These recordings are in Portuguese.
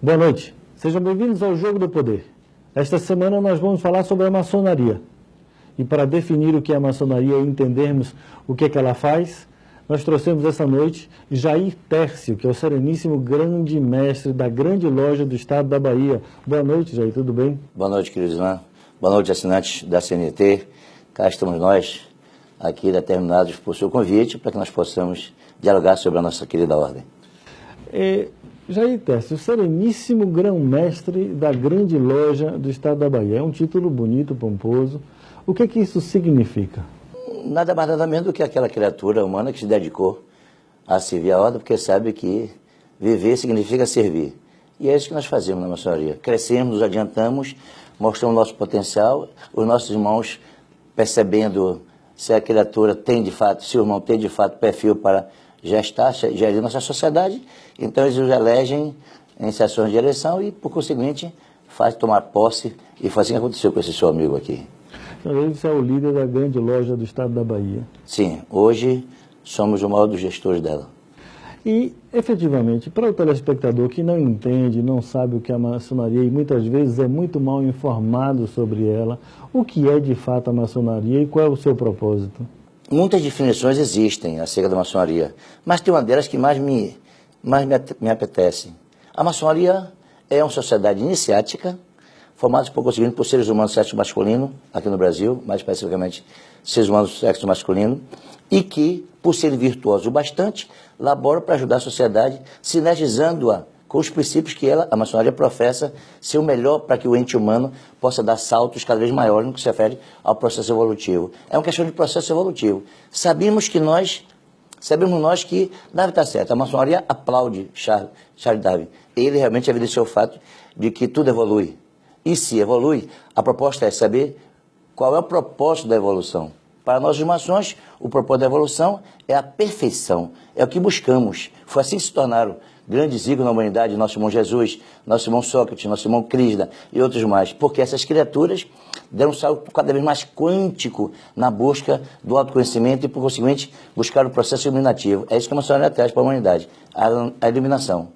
Boa noite, sejam bem-vindos ao Jogo do Poder. Esta semana nós vamos falar sobre a maçonaria. E para definir o que é a maçonaria e entendermos o que é que ela faz, nós trouxemos essa noite Jair Tércio, que é o sereníssimo grande mestre da grande loja do estado da Bahia. Boa noite, Jair, tudo bem? Boa noite, querido Islã. Boa noite, assinantes da CNT. Cá estamos nós, aqui determinados por seu convite, para que nós possamos dialogar sobre a nossa querida ordem. Jair Tércio, o sereníssimo grão-mestre da grande loja do estado da Bahia. É um título bonito, pomposo. O que é que isso significa? Nada mais nada menos do que aquela criatura humana que se dedicou a servir a ordem, porque sabe que viver significa servir. E é isso que nós fazemos na maçonaria. Crescemos, nos adiantamos, mostramos nosso potencial, os nossos irmãos percebendo se a criatura tem de fato, se o irmão tem de fato perfil para gerir nossa sociedade, então eles os elegem em sessões de eleição e, por conseguinte, faz tomar posse, e foi assim que aconteceu com esse seu amigo aqui. Então, você é o líder da grande loja do estado da Bahia. Sim, hoje somos o maior dos gestores dela. E, efetivamente, para o telespectador que não entende, não sabe o que é a maçonaria e muitas vezes é muito mal informado sobre ela, o que é de fato a maçonaria e qual é o seu propósito? Muitas definições existem acerca da maçonaria, mas tem uma delas que mais me apetece. A maçonaria é uma sociedade iniciática, formada por seres humanos do sexo masculino, aqui no Brasil, mais especificamente seres humanos do sexo masculino, e que, por serem virtuosos o bastante, laboram para ajudar a sociedade, sinergizando-a com os princípios que a maçonaria professa ser o melhor para que o ente humano possa dar saltos cada vez maiores no que se refere ao processo evolutivo. É uma questão de processo evolutivo. Sabemos nós que Darwin está certo. A maçonaria aplaude Charles Darwin. Ele realmente evidenciou o fato de que tudo evolui. E se evolui, a proposta é saber qual é o propósito da evolução. Para nós, os maçons, o propósito da evolução é a perfeição, é o que buscamos. Foi assim que se tornaram grandes ícones na humanidade, nosso irmão Jesus, nosso irmão Sócrates, nosso irmão Krishna e outros mais, porque essas criaturas deram um salto cada vez mais quântico na busca do autoconhecimento e, por conseguinte, buscar o processo iluminativo. É isso que a maçonaria traz para a humanidade, a iluminação.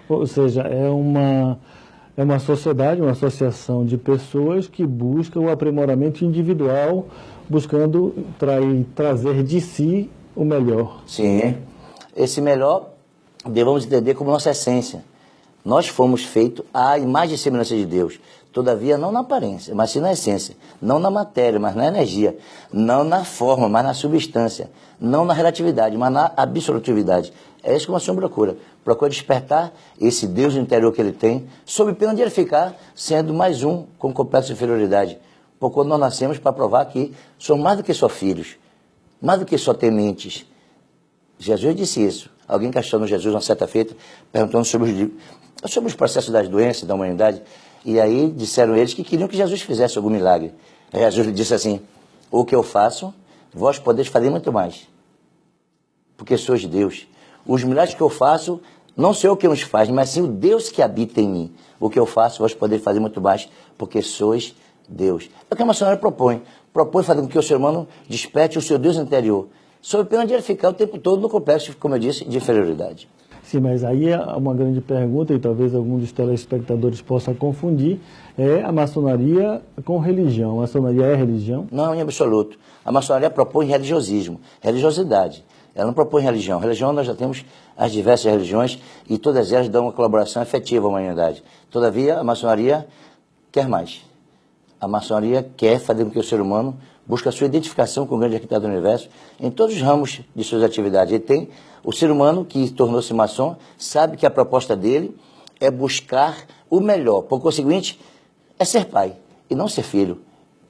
Ou seja, é uma sociedade, uma associação de pessoas que buscam o aprimoramento individual, buscando trazer de si o melhor. Sim, esse melhor devemos entender como nossa essência. Nós fomos feitos à imagem e semelhança de Deus, todavia não na aparência, mas sim na essência, não na matéria, mas na energia, não na forma, mas na substância, não na relatividade, mas na absolutividade. É isso que o maçom procura despertar esse Deus interior que ele tem, sob pena de ele ficar sendo mais um com complexo de inferioridade. Porque quando nós nascemos para provar que somos mais do que só filhos, mais do que só tementes. Jesus disse isso. Alguém questionou Jesus uma certa feita, perguntando sobre os processos das doenças da humanidade, e aí disseram eles que queriam que Jesus fizesse algum milagre. Aí Jesus lhe disse assim: o que eu faço, vós podeis fazer muito mais, porque sois de Deus. Os milagres que eu faço, não sou eu que os faz, mas sim o Deus que habita em mim. O que eu faço, vós podeis fazer muito mais, porque sois Deus. É o que a maçonaria propõe fazer com que o ser humano desperte o seu Deus interior, sob pena de ele ficar o tempo todo no complexo, como eu disse, de inferioridade. Sim, mas aí é uma grande pergunta, e talvez algum dos telespectadores possa confundir, é a maçonaria com religião. A maçonaria é religião? Não, em absoluto. A maçonaria propõe religiosismo, religiosidade. Ela não propõe religião. Religião, nós já temos as diversas religiões, e todas elas dão uma colaboração efetiva à humanidade. Todavia, a maçonaria quer mais. A maçonaria quer fazer com que o ser humano busque a sua identificação com o grande arquiteto do universo em todos os ramos de suas atividades. Ele tem o ser humano que tornou-se maçom, sabe que a proposta dele é buscar o melhor. Por conseguinte, é ser pai e não ser filho,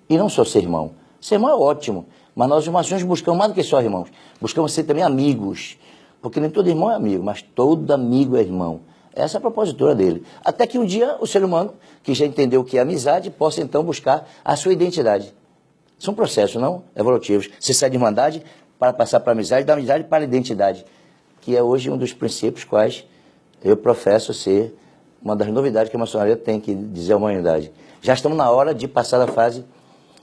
e não só ser irmão. Ser irmão é ótimo, mas nós, os maçons, buscamos mais do que só irmãos. Buscamos ser também amigos, porque nem todo irmão é amigo, mas todo amigo é irmão. Essa é a propositura dele. Até que um dia o ser humano, que já entendeu o que é amizade, possa então buscar a sua identidade. São processos, não evolutivos. Você sai de irmandade para passar para a amizade, da amizade para a identidade, que é hoje um dos princípios quais eu professo ser uma das novidades que a maçonaria tem que dizer à humanidade. Já estamos na hora de passar da fase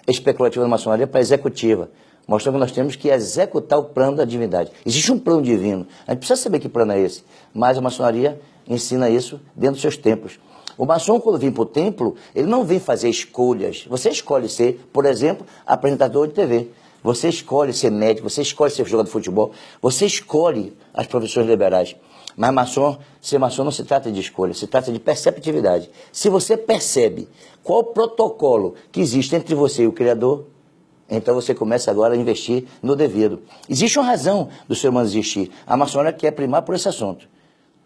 especulativa da maçonaria para a executiva, mostrando que nós temos que executar o plano da divindade. Existe um plano divino. A gente precisa saber que plano é esse, mas a maçonaria ensina isso dentro dos seus templos. O maçom, quando vem para o templo, ele não vem fazer escolhas. Você escolhe ser, por exemplo, apresentador de TV. Você escolhe ser médico, você escolhe ser jogador de futebol, você escolhe as profissões liberais. Mas ser maçom não se trata de escolha, se trata de perceptividade. Se você percebe qual o protocolo que existe entre você e o Criador, então você começa agora a investir no devido. Existe uma razão do ser humano existir. A maçonaria quer primar por esse assunto.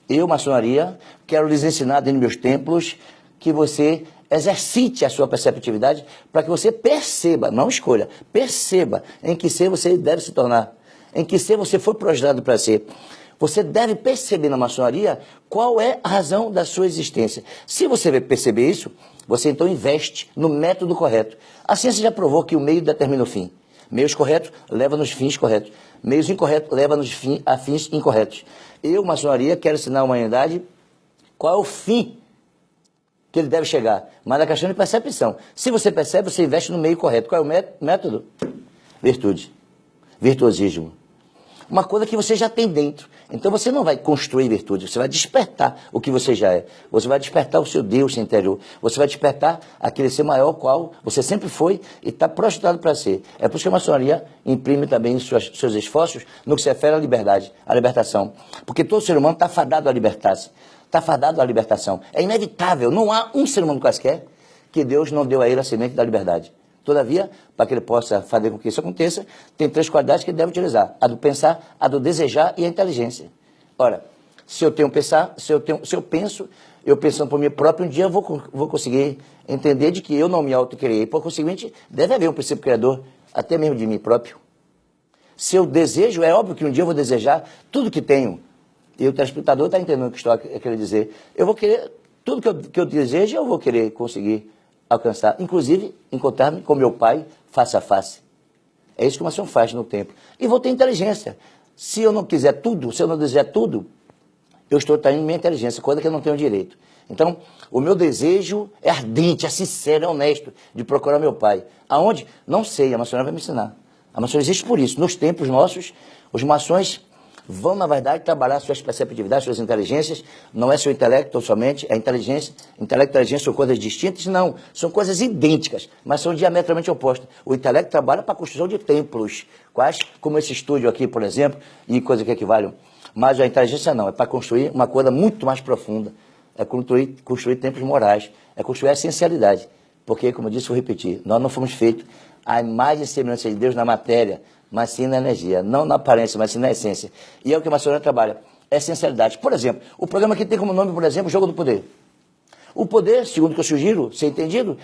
Eu, maçonaria, quero lhes ensinar dentro dos meus templos que você exercite a sua perceptividade para que você perceba, não escolha, perceba em que ser você deve se tornar, em que ser você foi projetado para ser. Você deve perceber na maçonaria qual é a razão da sua existência. Se você perceber isso, você então investe no método correto. A ciência já provou que o meio determina o fim. Meios corretos levam nos fins corretos. Meios incorretos levam nos a fins incorretos. Eu, maçonaria, quero ensinar à humanidade qual é o fim que ele deve chegar. Mas é questão de percepção. Se você percebe, você investe no meio correto. Qual é o método? Virtude. Virtuosismo. Uma coisa que você já tem dentro. Então você não vai construir virtude, você vai despertar o que você já é. Você vai despertar o seu Deus interior. Você vai despertar aquele ser maior qual você sempre foi e está projetado para ser. É por isso que a maçonaria imprime também seus esforços no que se refere à liberdade, à libertação. Porque todo ser humano está fadado a libertar-se. Está fadado à libertação. É inevitável, não há um ser humano quaisquer que Deus não deu a ele a semente da liberdade. Todavia, para que ele possa fazer com que isso aconteça, tem 3 qualidades que ele deve utilizar: a do pensar, a do desejar e a inteligência. Ora, se eu penso, eu pensando por mim próprio, um dia eu vou conseguir entender de que eu não me autocriei. Por conseguinte, deve haver um princípio criador, até mesmo de mim próprio. Se eu desejo, é óbvio que um dia eu vou desejar tudo que tenho. E o telespectador está entendendo o que estou querendo dizer. Eu vou querer, tudo que eu desejo, eu vou querer conseguir alcançar, inclusive encontrar-me com meu pai face a face. É isso que o maçom faz no templo. E vou ter inteligência. Se eu não quiser tudo, se eu não desejar tudo, eu estou traindo minha inteligência, coisa que eu não tenho direito. Então, o meu desejo é ardente, é sincero, é honesto, de procurar meu pai. Aonde? Não sei, a maçonaria vai me ensinar. A maçonaria existe por isso. Nos templos nossos, os maçons vão, na verdade, trabalhar suas perceptividades, suas inteligências. Não é seu intelecto somente, é inteligência. Intelecto e inteligência são coisas distintas? Não, são coisas idênticas, mas são diametralmente opostas. O intelecto trabalha para a construção de templos, quais, como esse estúdio aqui, por exemplo, e coisas que equivalem. Mas a inteligência não, é para construir uma coisa muito mais profunda. É construir templos morais, é construir a essencialidade. Porque, como eu disse, vou repetir, nós não fomos feitos à imagem e semelhança de Deus na matéria, mas sim na energia, não na aparência, mas sim na essência. E é o que a maçonaria trabalha, é essencialidade. Por exemplo, o programa aqui tem como nome, por exemplo, Jogo do Poder. O poder, segundo o que eu sugiro, ser entendido,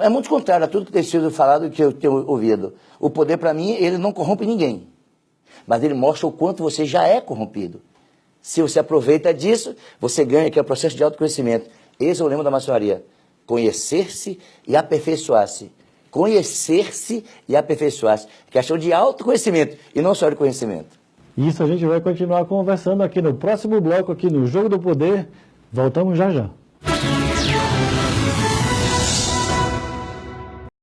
é muito contrário a tudo que tem sido falado e que eu tenho ouvido. O poder, para mim, ele não corrompe ninguém, mas ele mostra o quanto você já é corrompido. Se você aproveita disso, você ganha, que é o processo de autoconhecimento. Esse é o lema da maçonaria: conhecer-se e aperfeiçoar-se. Conhecer-se e aperfeiçoar-se. Questão de autoconhecimento e não só de conhecimento. Isso a gente vai continuar conversando aqui no próximo bloco, aqui no Jogo do Poder. Voltamos já já.